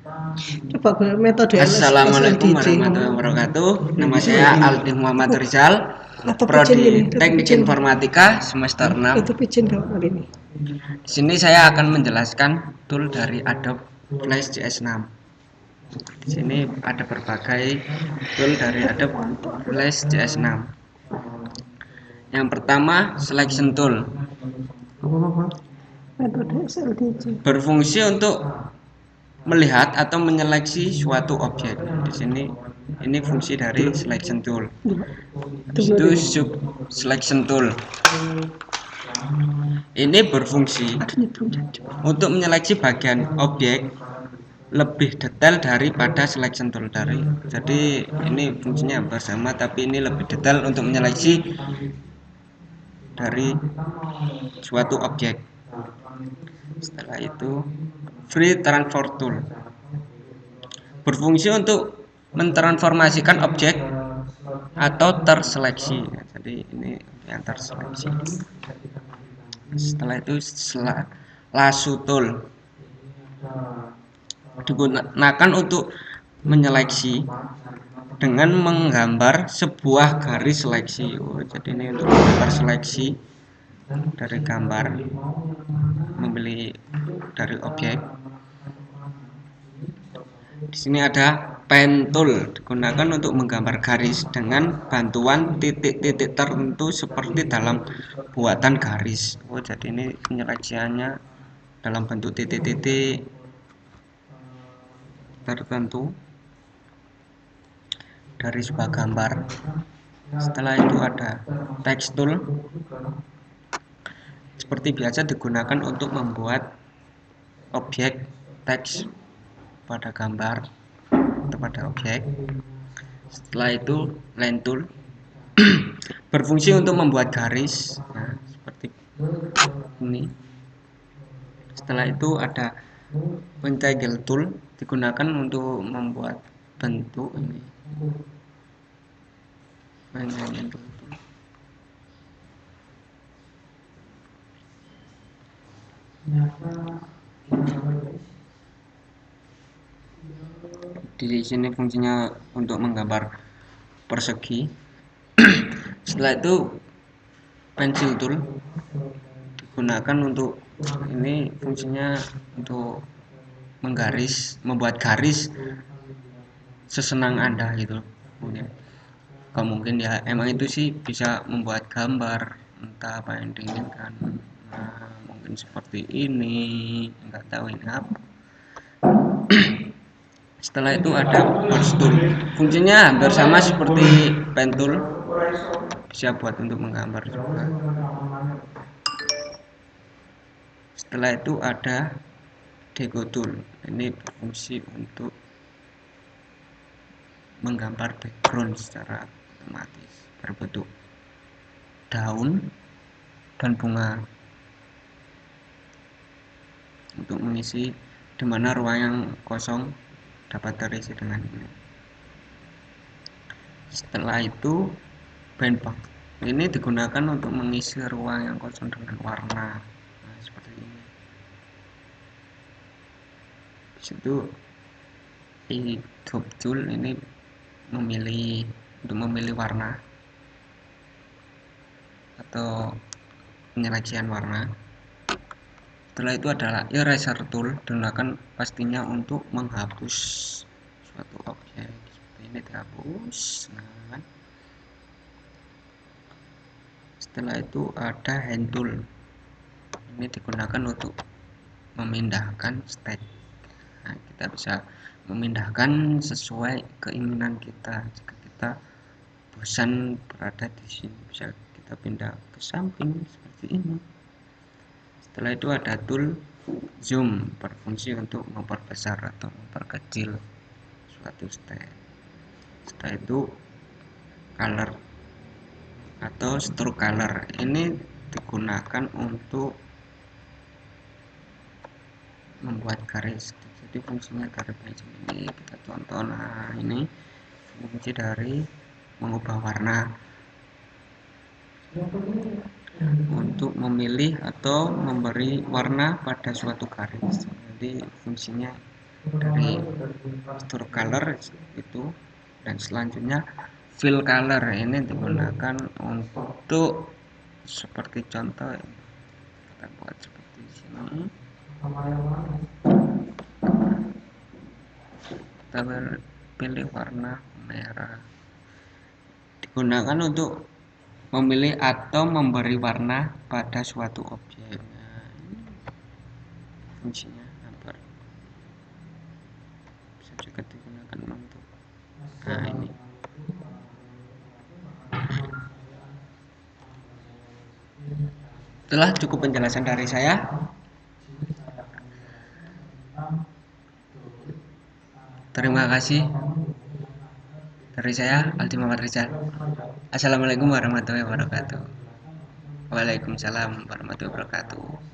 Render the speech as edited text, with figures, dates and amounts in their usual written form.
Coba metode Assalamualaikum SLDJ warahmatullahi wabarakatuh. Nama saya Aldi Muhammad Rizal, atau picin Prodi gini, Teknik picin Informatika semester 6. itu picin kalau kali ini. Di sini saya akan menjelaskan tool dari Adobe Flash CS6. Di sini ada berbagai tool dari Adobe Flash CS6. Yang pertama, selection tool. Metode SLDJ. Berfungsi untuk melihat atau menyeleksi suatu objek. Di sini ini fungsi dari selection tool. Itu sub selection tool. Ini berfungsi untuk menyeleksi bagian objek lebih detail daripada selection tool dari. Jadi ini fungsinya bersama, tapi ini lebih detail untuk menyeleksi dari suatu objek. Setelah itu free transform tool berfungsi untuk mentransformasikan objek atau terseleksi. Jadi ini yang terseleksi. Setelah itu lasso tool digunakan untuk menyeleksi dengan menggambar sebuah garis seleksi. Jadi ini untuk menggambar seleksi dari gambar, memilih dari objek. Di sini ada pen tool digunakan untuk menggambar garis dengan bantuan titik-titik tertentu seperti dalam buatan garis. Jadi ini penyeleksiannya dalam bentuk titik-titik tertentu dari sebuah gambar. Setelah itu ada text tool. Seperti biasa digunakan untuk membuat objek teks pada gambar atau pada objek. Setelah itu line tool berfungsi untuk membuat garis, nah, seperti ini. Setelah itu ada pentacle tool digunakan untuk membuat bentuk ini. Di sini fungsinya untuk menggambar persegi. Setelah itu pensil tool digunakan untuk ini fungsinya untuk membuat garis sesenang Anda gitu. Mungkin ya emang itu sih bisa membuat gambar entah apa yang diinginkan. Nah, mungkin seperti ini, nggak tahu ini apa. Setelah itu ada brush tool. Fungsinya hampir sama seperti pen tool, bisa buat untuk menggambar juga. Setelah itu ada deco tool. Ini berfungsi untuk menggambar background secara otomatis berbentuk daun dan bunga untuk mengisi di mana ruang yang kosong dapat terisi dengan ini. Setelah itu bandbox ini digunakan untuk mengisi ruang yang kosong dengan warna, nah, seperti ini. Disitu top tool ini memilih warna atau penyeleksian warna. Setelah itu adalah eraser tool digunakan pastinya untuk menghapus suatu objek. Seperti ini dihapus. Nah, setelah itu ada hand tool. Ini digunakan untuk memindahkan stage. Nah, kita bisa memindahkan sesuai keinginan kita. Jika kita bosan berada di sini, bisa kita pindah ke samping seperti ini. Setelah itu ada tool zoom, berfungsi untuk memperbesar atau memperkecil suatu stage. Setelah itu color atau stroke color ini digunakan untuk membuat garis. Jadi fungsinya garis macam ini kita contoh. Nah, ini fungsi dari mengubah warna untuk memilih atau memberi warna pada suatu garis. Jadi fungsinya dari store color itu. Dan selanjutnya fill color ini digunakan untuk seperti contoh kita buat seperti sini. Kita pilih warna merah, digunakan untuk memilih atau memberi warna pada suatu objek. Nah, ini fungsinya hampir bisa juga digunakan untuk ini. Itulah cukup penjelasan dari saya. Terima kasih dari saya, Aldi Muhammad Rizal. Assalamualaikum warahmatullahi wabarakatuh. Waalaikumsalam warahmatullahi wabarakatuh.